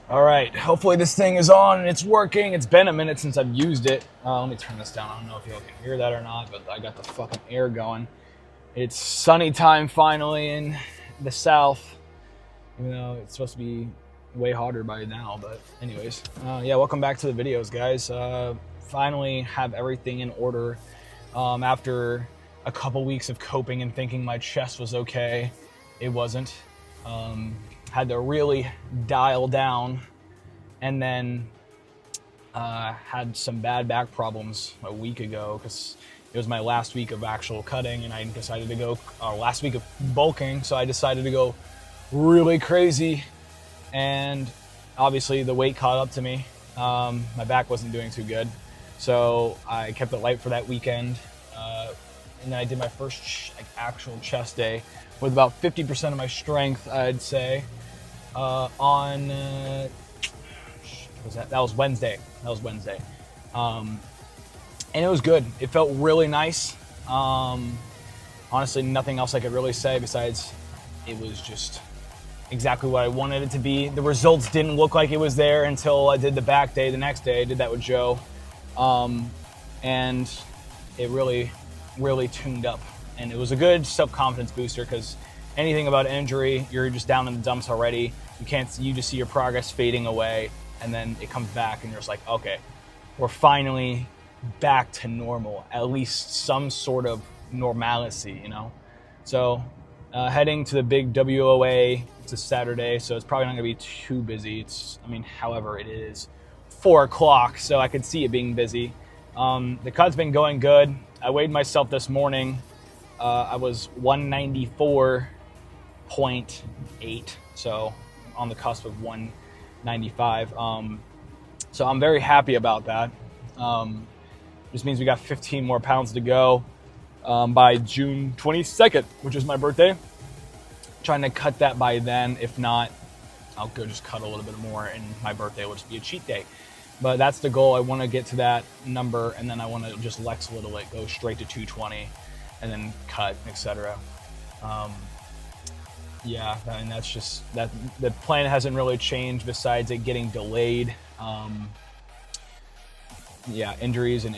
All right, hopefully this thing is on and it's working. It's been a minute since I've used it. Let me turn this down. I don't know if you all can hear that or not, but I got the fucking air going. It's sunny time finally in the south, even though it's supposed to be way hotter by now. But anyways, yeah, welcome back to the videos, guys. Finally have everything in order after a couple weeks of coping and thinking my chest was okay. It wasn't. Had to really dial down, and then had some bad back problems a week ago because it was my last week of actual cutting, and I decided to go last week of bulking, so I decided to go really crazy, and obviously the weight caught up to me. My back wasn't doing too good, so I kept it light for that weekend, and then I did my first actual chest day with about 50% of my strength, I'd say. On that was Wednesday. And it was good. It felt really nice. Honestly, nothing else I could really say besides it was just exactly what I wanted it to be. The results didn't look like it was there until I did the back day the next day. I did that with Joe, and it really tuned up, and it was a good self-confidence booster because anything about injury, you're just down in the dumps already. You just see your progress fading away, and then it comes back, and you're just like, okay, we're finally back to normal, at least some sort of normalcy, you know? So heading to the big WOA, it's a Saturday, so it's probably not gonna be too busy. However, it is 4 o'clock, so I could see it being busy. The cut's been going good. I weighed myself this morning. I was 194.8, so on the cusp of 195. So I'm very happy about that. Just means we got 15 more pounds to go by June 22nd, which is my birthday. Trying to cut that by then. If not, I'll go just cut a little bit more, and my birthday will just be a cheat day. But that's the goal. I want to get to that number, and then I want to just Lex Little it, go straight to 220, and then cut, etc. Yeah, I mean, that's just that. The plan hasn't really changed besides it getting delayed. Yeah, injuries and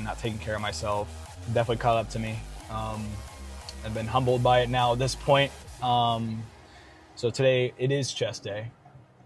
not taking care of myself definitely caught up to me. I've been humbled by it now at this point. So today it is chest day.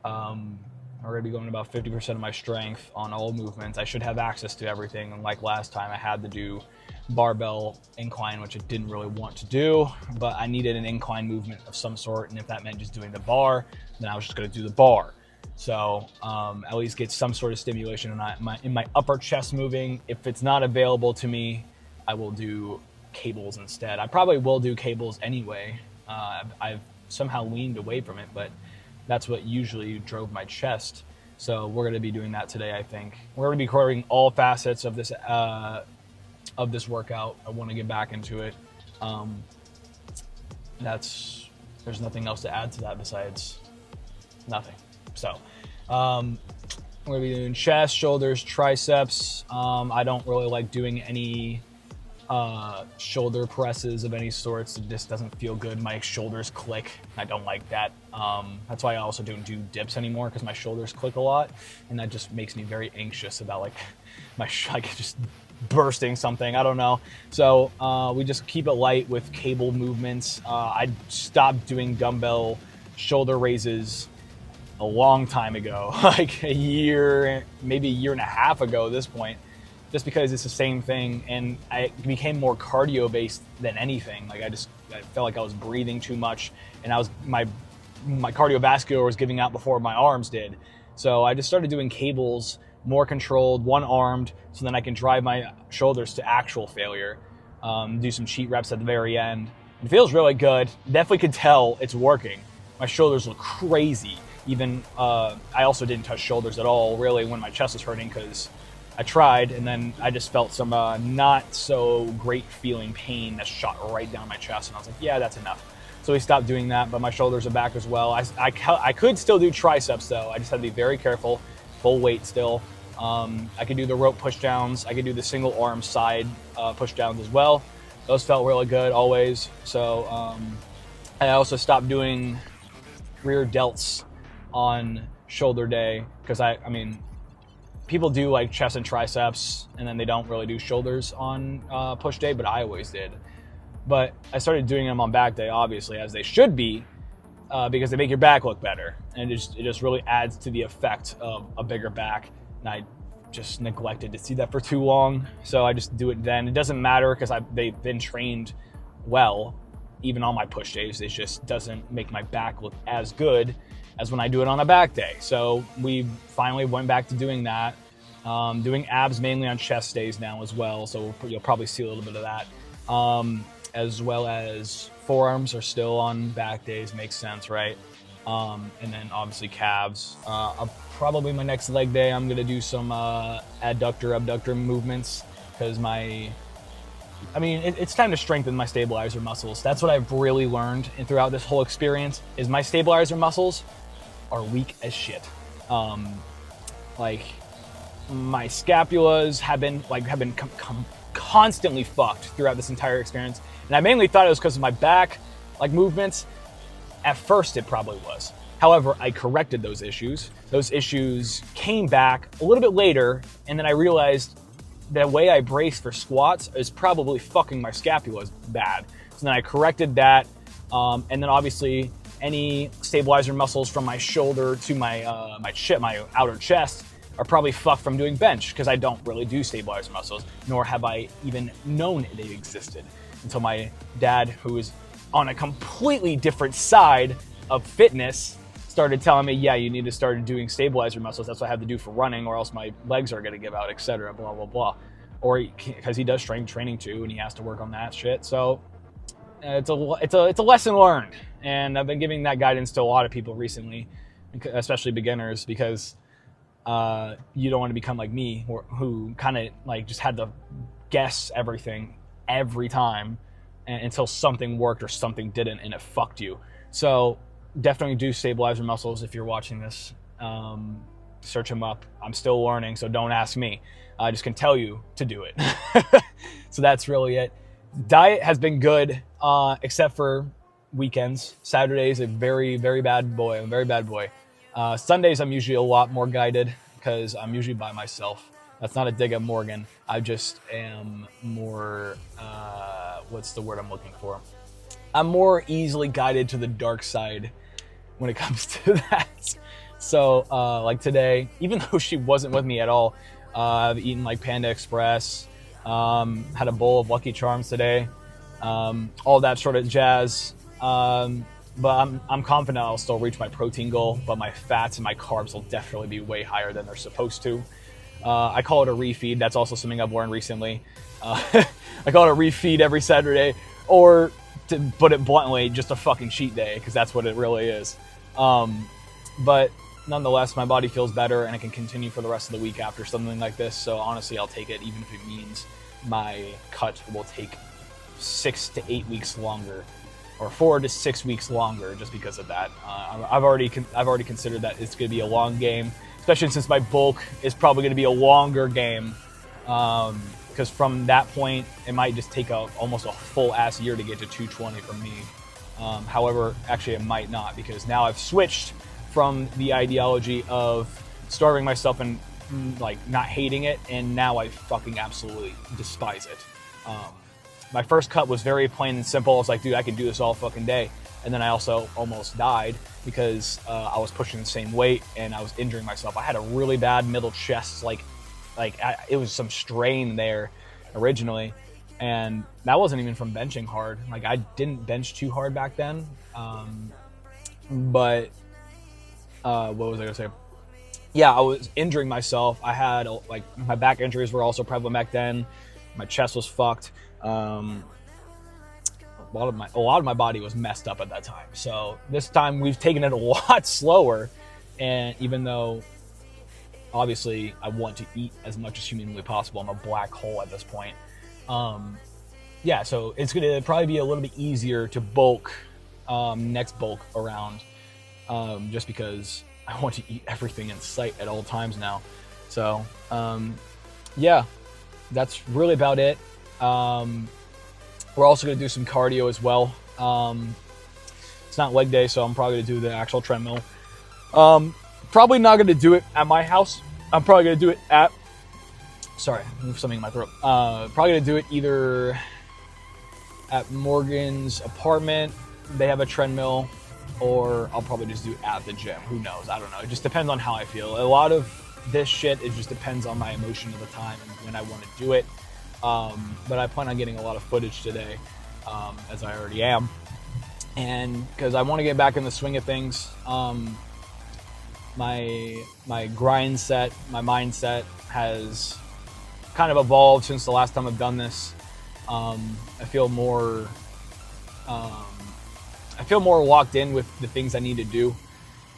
We're going to be going about 50% of my strength on all movements. I should have access to everything. And like last time, I had to do barbell incline, which I didn't really want to do, but I needed an incline movement of some sort. And if that meant just doing the bar, then I was just going to do the bar. So at least get some sort of stimulation in my upper chest moving. If it's not available to me, I will do cables instead. I probably will do cables anyway. I've somehow leaned away from it, but that's what usually drove my chest. So we're going to be doing that today, I think. We're going to be covering all facets of this workout. I want to get back into it. There's nothing else to add to that besides nothing. So we're going to be doing chest, shoulders, triceps. I don't really like doing any shoulder presses of any sorts. It just doesn't feel good. My shoulders click. I don't like that. That's why I also don't do dips anymore, because my shoulders click a lot, and that just makes me very anxious about like just bursting something. I don't know. So we just keep it light with cable movements. I stopped doing dumbbell shoulder raises a long time ago, like a year, maybe a year and a half ago at this point, just because it's the same thing, and I became more cardio based than anything. Like I felt like I was breathing too much, and my cardiovascular was giving out before my arms did. So I just started doing cables, more controlled, one-armed, so then I can drive my shoulders to actual failure. Do some cheat reps at the very end. It feels really good. Definitely could tell it's working. My shoulders look crazy. Even I also didn't touch shoulders at all, really, when my chest was hurting, because I tried, and then I just felt some not so great feeling pain that shot right down my chest, and I was like, yeah, that's enough. So we stopped doing that, but my shoulders are back as well. I could still do triceps, though. I just had to be very careful. Full weight still. I could do the rope push downs. I could do the single arm side push downs as well. Those felt really good always. So I also stopped doing rear delts on shoulder day, because I mean, people do like chest and triceps, and then they don't really do shoulders on push day, but I always did. But I started doing them on back day, obviously, as they should be, because they make your back look better, and it just really adds to the effect of a bigger back. And I just neglected to see that for too long, so I just do it then. It doesn't matter because they've been trained well, even on my push days. It just doesn't make my back look as good as when I do it on a back day. So we finally went back to doing that. Doing abs mainly on chest days now as well, so you'll probably see a little bit of that. As well as forearms are still on back days, makes sense, right? And then obviously calves. Probably my next leg day, I'm gonna do some abductor movements, because it's time to strengthen my stabilizer muscles. That's what I've really learned throughout this whole experience, is my stabilizer muscles are weak as shit. Like my scapulas have been constantly fucked throughout this entire experience, and I mainly thought it was because of my back movements. At first it probably was. However, I corrected those issues. Those issues came back a little bit later, and then I realized the way I brace for squats is probably fucking my scapulas bad. So then I corrected that, and then obviously any stabilizer muscles from my shoulder to my outer chest are probably fucked from doing bench, because I don't really do stabilizer muscles, nor have I even known they existed until my dad, who is on a completely different side of fitness, started telling me, yeah, you need to start doing stabilizer muscles. That's what I have to do for running, or else my legs are going to give out, etc. Blah, blah, blah. Or because he does strength training too, and he has to work on that shit. So it's a lesson learned. And I've been giving that guidance to a lot of people recently, especially beginners, because you don't want to become like me, who kind of just had to guess everything every time until something worked or something didn't, and it fucked you. So definitely do stabilizer muscles if you're watching this. Search them up. I'm still learning, so don't ask me. I just can tell you to do it. So that's really it. Diet has been good, except for weekends. Saturdays, a very, very bad boy. I'm a very bad boy. Sundays, I'm usually a lot more guided, because I'm usually by myself. That's not a dig at Morgan. I just am more, what's the word I'm looking for? I'm more easily guided to the dark side when it comes to that. So, like today, even though she wasn't with me at all, I've eaten Panda Express, had a bowl of Lucky Charms today, all that sort of jazz. But I'm confident I'll still reach my protein goal, but my fats and my carbs will definitely be way higher than they're supposed to. I call it a refeed. That's also something I've learned recently. I call it a refeed every Saturday, or to put it bluntly, just a fucking cheat day, because that's what it really is. But nonetheless, my body feels better, and I can continue for the rest of the week after something like this. So honestly, I'll take it, even if it means my cut will take 6 to 8 weeks longer, or 4 to 6 weeks longer, just because of that. I've already considered that it's going to be a long game, especially since my bulk is probably going to be a longer game. Because from that point, it might just take almost a full ass year to get to 220 from me. However, actually it might not, because now I've switched from the ideology of starving myself and not hating it, and now I fucking absolutely despise it. My first cut was very plain and simple. I was like, dude, I could do this all fucking day. And then I also almost died because I was pushing the same weight and I was injuring myself. I had a really bad middle chest, it was some strain there originally, and that wasn't even from benching hard. I didn't bench too hard back then, but what was I gonna say? Yeah, I was injuring myself. I had my back injuries were also prevalent back then. My chest was fucked. A lot of my body was messed up at that time. So this time we've taken it a lot slower, and even though obviously I want to eat as much as humanly possible, I'm a black hole at this point. Yeah, so it's gonna probably be a little bit easier to bulk next bulk around, just because I want to eat everything in sight at all times now. So yeah, that's really about it. We're also going to do some cardio as well. It's not leg day, so I'm probably going to do the actual treadmill. Probably not going to do it at my house. I'm probably going to do it at, sorry, I moved something in my throat. Probably going to do it either at Morgan's apartment. They have a treadmill, or I'll probably just do it at the gym. Who knows? I don't know. It just depends on how I feel. A lot of this shit, it just depends on my emotion at the time and when I want to do it. But I plan on getting a lot of footage today, as I already am. And because I want to get back in the swing of things. My grind set, my mindset has kind of evolved since the last time I've done this. I feel more locked in with the things I need to do,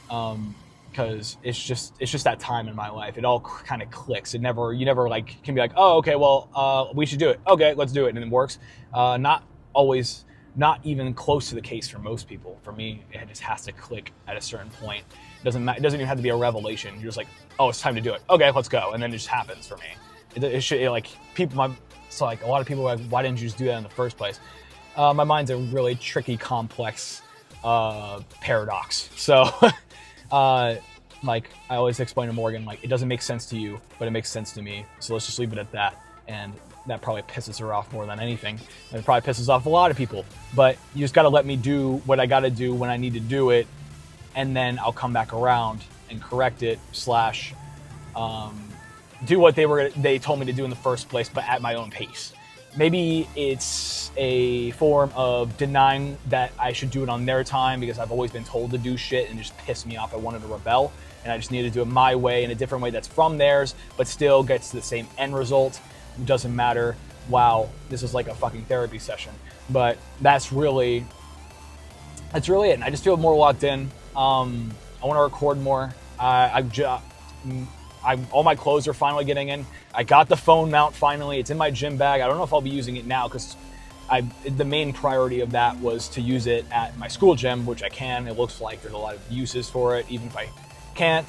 because it's just that time in my life. It all kind of clicks. You never like can be like, oh, okay, well, we should do it. Okay, let's do it, and it works. Not always, not even close to the case for most people. For me, it just has to click at a certain point. It doesn't even have to be a revelation. You're just like, oh, it's time to do it. Okay, let's go, and then it just happens for me. So like a lot of people are like, why didn't you just do that in the first place? My mind's a really tricky, complex paradox. So, like I always explain to Morgan, like it doesn't make sense to you, but it makes sense to me. So let's just leave it at that. And that probably pisses her off more than anything. And it probably pisses off a lot of people. But you just got to let me do what I got to do when I need to do it, and then I'll come back around and correct it / do what they told me to do in the first place, but at my own pace. Maybe it's a form of denying that I should do it on their time, because I've always been told to do shit and it just pissed me off. I wanted to rebel, and I just needed to do it my way, in a different way that's from theirs, but still gets to the same end result. It doesn't matter. Wow, this is like a fucking therapy session. But that's really it. And I just feel more locked in. I want to record more. All my clothes are finally getting in. I got the phone mount finally. It's in my gym bag. I don't know if I'll be using it now, because the main priority of that was to use it at my school gym, which I can. It looks like there's a lot of uses for it. Even if I can't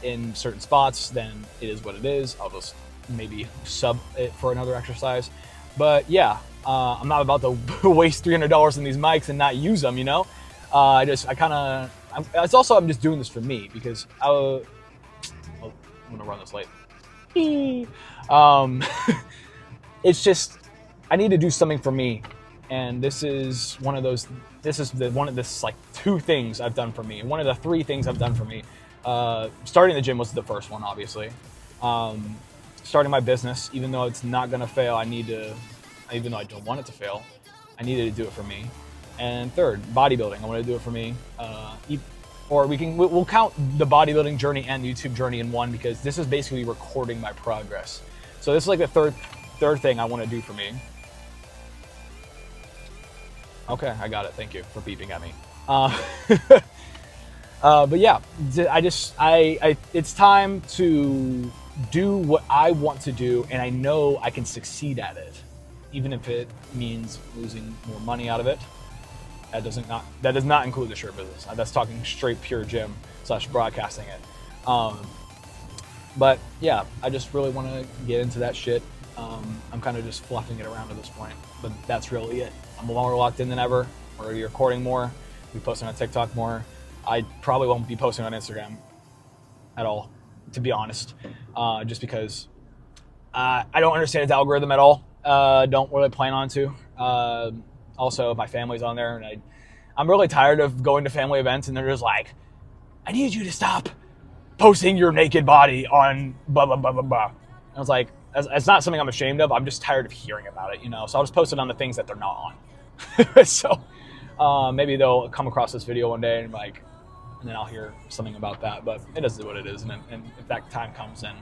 in certain spots, then it is what it is. I'll just maybe sub it for another exercise. But yeah, I'm not about to waste $300 in these mics and not use them, you know? I'm just doing this for me, because I'm gonna run this late. It's just, I need to do something for me, and this is one of those. Like 2 things I've done for me. One of the 3 things I've done for me. Starting the gym was the first one, obviously. Starting my business, even though it's not gonna fail, even though I don't want it to fail, I needed to do it for me. And third, bodybuilding. I want to do it for me. Or we'll count the bodybuilding journey and the YouTube journey in one, because this is basically recording my progress. So this is like the third thing I want to do for me. Okay, I got it. Thank you for beeping at me. But yeah, it's time to do what I want to do, and I know I can succeed at it, even if it means losing more money out of it. That does not include the shirt business. That's talking straight pure gym / broadcasting it. But yeah, I just really want to get into that shit. I'm kind of just fluffing it around at this point, but that's really it. I'm more locked in than ever. We're already recording more. We're posting on TikTok more. I probably won't be posting on Instagram at all, to be honest, just because I don't understand its algorithm at all. Don't really plan on to. Also, my family's on there, and I'm really tired of going to family events, and they're just like, I need you to stop posting your naked body on blah, blah, blah, blah, blah. And I was like, it's not something I'm ashamed of. I'm just tired of hearing about it, you know? So I'll just post it on the things that they're not on. So maybe they'll come across this video one day and then I'll hear something about that. But it is what it is. And if that time comes, then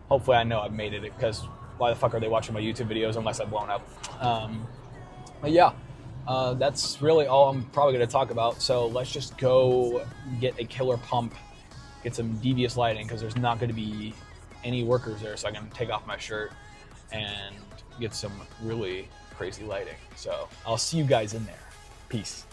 hopefully I know I've made it, because why the fuck are they watching my YouTube videos unless I've blown up? But yeah, that's really all I'm probably going to talk about. So let's just go get a killer pump, get some devious lighting, because there's not going to be any workers there, so I can take off my shirt and get some really crazy lighting. So I'll see you guys in there. Peace.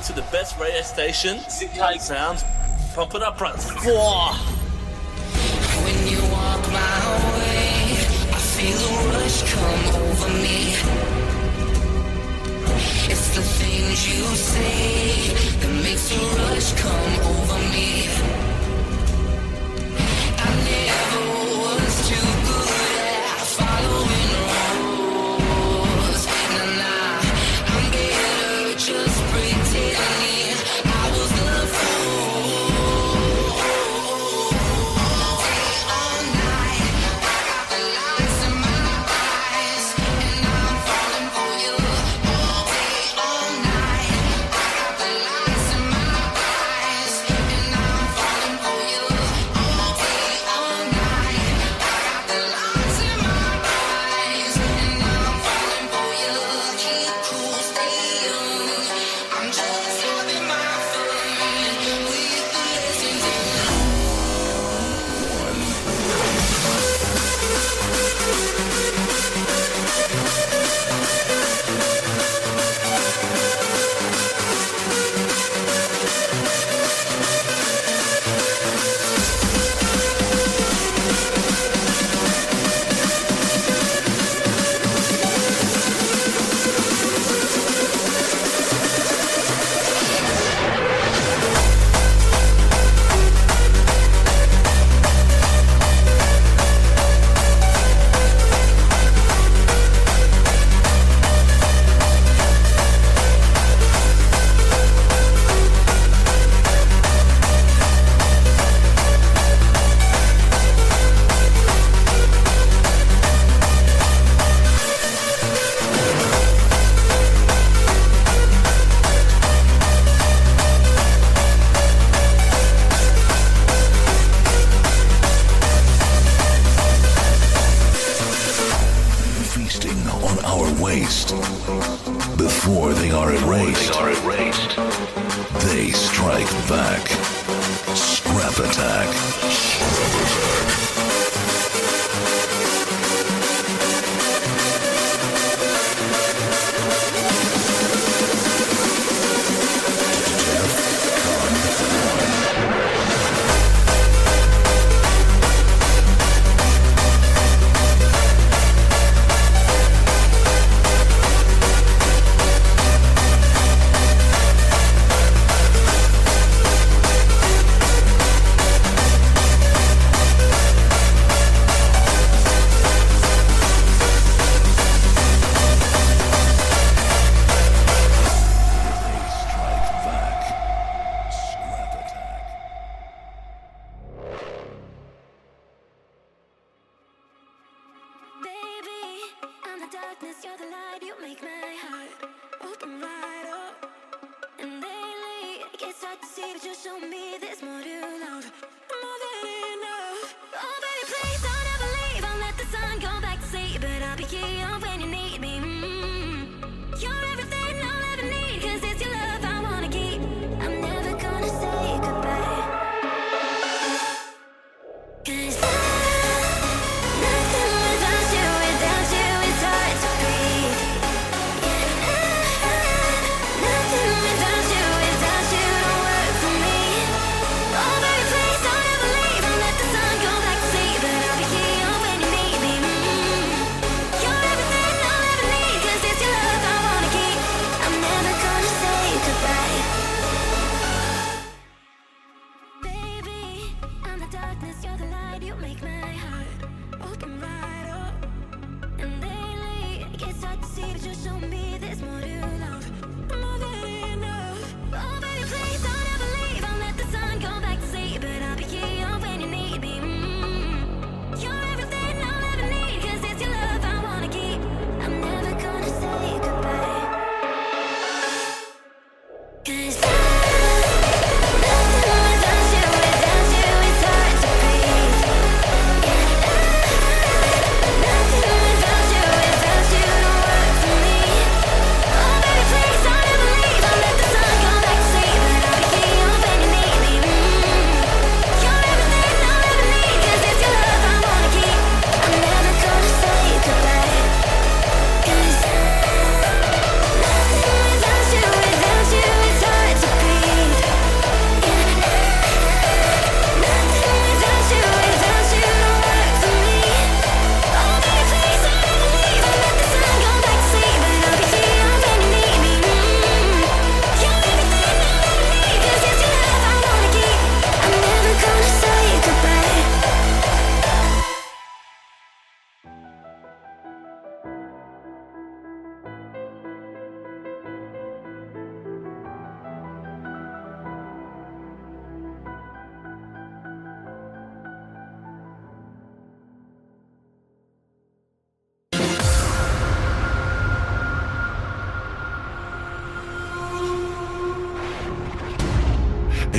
to the best radio station, Sick Sounds. Pump it up, Prince. Whoa. When you walk my way, I feel a rush come over me. It's the things you say that makes a rush come over me. I never was too good at following rules. Nah, I'm better just pretending I was the fool. Day or night, I got the lights in my eyes, and I'm falling for you. Day or night, I got the lights in my eyes, and I'm falling for you. Day or night, I got the lights in my eyes, and I'm falling for you. Keep cool, stay young. I'm just having my fun with the lessons in. Feasting on our waste. Before they are erased, they strike back. Scrap attack.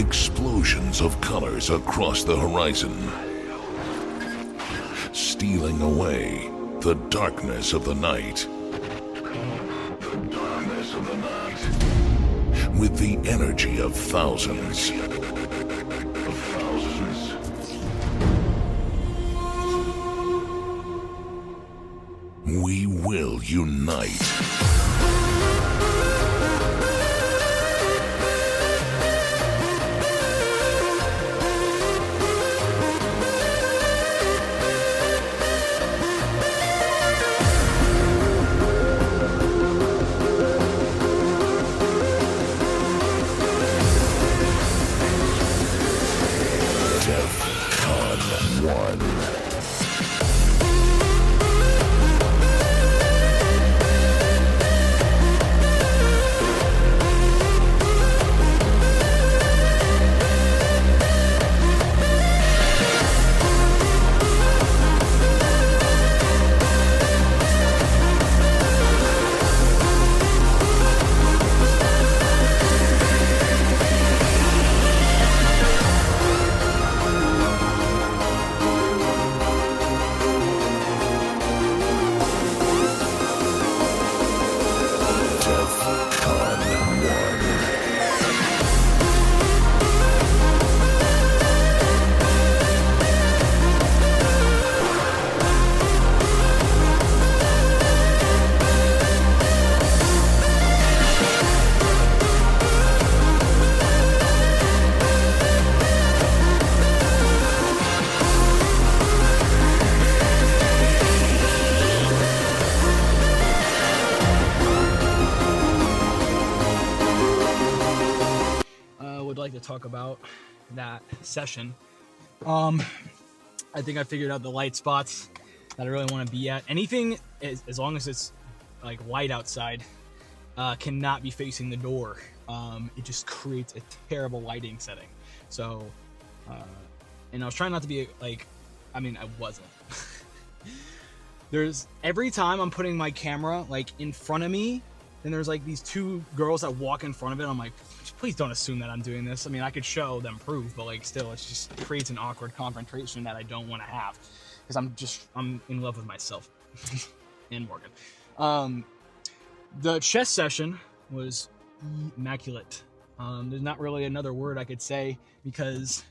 Explosions of colors across the horizon, stealing away the darkness of the night. The darkness of the night. With the energy of thousands. We will unite. DEFCON 1. Would like to talk about that session. I think I figured out the light spots that I really want to be at. Anything, as long as it's like light outside, cannot be facing the door. It just creates a terrible lighting setting. So, and I was trying not to be like, I mean, I wasn't. There's every time I'm putting my camera like in front of me, and there's like these two girls that walk in front of it. I'm like, please don't assume that I'm doing this. I mean, I could show them proof, but like still, it just creates an awkward confrontation that I don't want to have because I'm in love with myself and Morgan. The chess session was immaculate. There's not really another word I could say because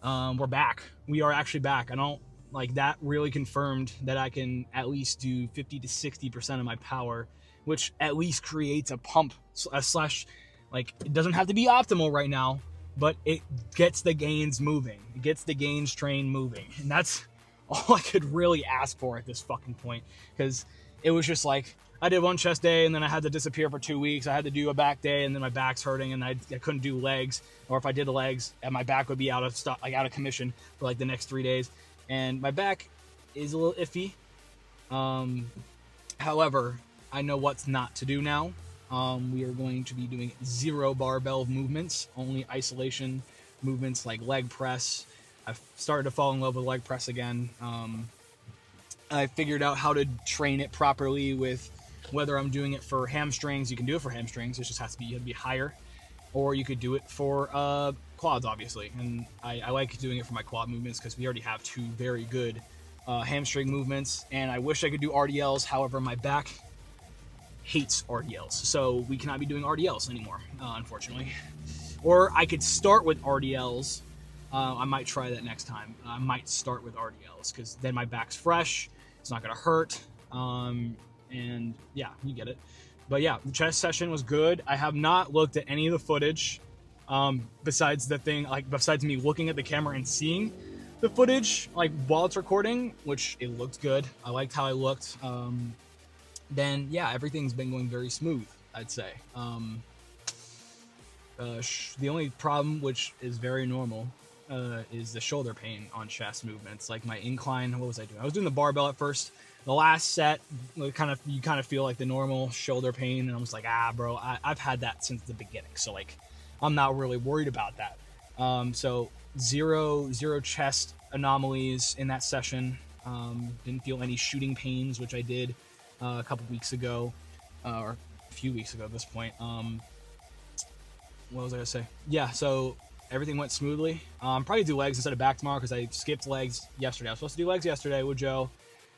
we're back. We are actually back. I don't like that really confirmed that I can at least do 50 to 60% of my power, which at least creates a pump slash, like, it doesn't have to be optimal right now, but it gets the gains moving. It gets the gains train moving. And that's all I could really ask for at this fucking point. Because it was just like, I did one chest day and then I had to disappear for 2 weeks. I had to do a back day and then my back's hurting and I couldn't do legs. Or if I did the legs, and my back would be out of commission for like the next 3 days. And my back is a little iffy. However, I know what's not to do now. We are going to be doing 0 barbell movements, only isolation movements like leg press. I've started to fall in love with leg press again. I figured out how to train it properly with whether I'm doing it for hamstrings. You can do it for hamstrings. It just has to be, you have to be higher. Or you could do it for quads, obviously. And I like doing it for my quad movements because we already have 2 very good hamstring movements. And I wish I could do RDLs. However, my back hates RDLs, so we cannot be doing RDLs anymore, unfortunately. Or I could start with RDLs. I might try that next time. I might start with RDLs because then my back's fresh. It's not gonna hurt. And yeah, you get it. But yeah, the chest session was good. I have not looked at any of the footage besides me looking at the camera and seeing the footage like while it's recording, which it looked good. I liked how I looked. Then yeah, everything's been going very smooth, I'd say. The only problem, which is very normal, is the shoulder pain on chest movements. Like my incline, what was I doing? I was doing the barbell at first. The last set, you kind of feel like the normal shoulder pain, and I was like, bro, I've had that since the beginning, so like, I'm not really worried about that. So zero chest anomalies in that session. Didn't feel any shooting pains, which I did a couple weeks ago, or a few weeks ago at this point. What was I gonna say? Yeah, so everything went smoothly. Probably do legs instead of back tomorrow because I skipped legs yesterday. I was supposed to do legs yesterday with Joe.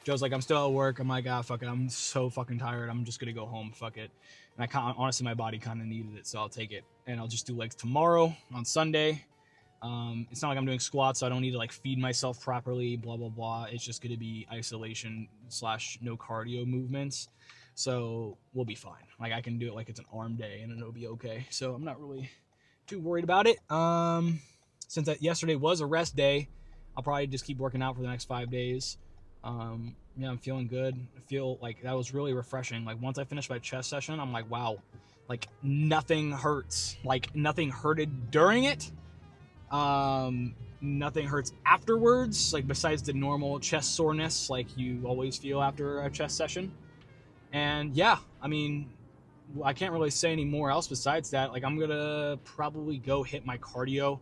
Joe's like, I'm still at work. I'm like, fuck it. I'm so fucking tired. I'm just gonna go home. Fuck it. And honestly, my body kind of needed it, so I'll take it. And I'll just do legs tomorrow on Sunday. It's not like I'm doing squats, so I don't need to like feed myself properly. Blah blah blah. It's just gonna be isolation / no cardio movements. So we'll be fine. Like I can do it like it's an arm day, and it'll be okay. So I'm not really too worried about it. Since yesterday was a rest day, I'll probably just keep working out for the next 5 days. Yeah, I'm feeling good. I feel like that was really refreshing. Like once I finished my chest session, I'm like, wow, like nothing hurts. Like nothing hurted during it. Nothing hurts afterwards. Like besides the normal chest soreness, like you always feel after a chest session. And yeah, I mean, I can't really say any more else besides that. Like I'm gonna probably go hit my cardio.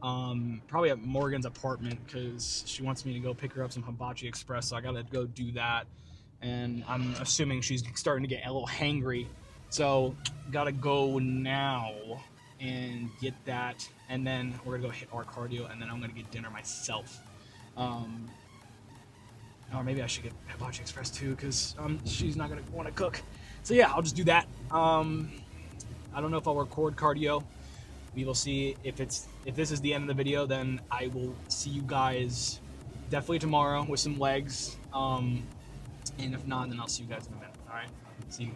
Probably at Morgan's apartment because she wants me to go pick her up some hibachi express, so I gotta go do that. And I'm assuming she's starting to get a little hangry, so gotta go now and get that, and then we're gonna go hit our cardio, and then I'm gonna get dinner myself. Or maybe I should get hibachi express too because she's not gonna want to cook. So yeah, I'll just do that. I don't know if I'll record cardio. We will see. If this is the end of the video, then I will see you guys definitely tomorrow with some legs. And if not, then I'll see you guys in a minute. All right. See you.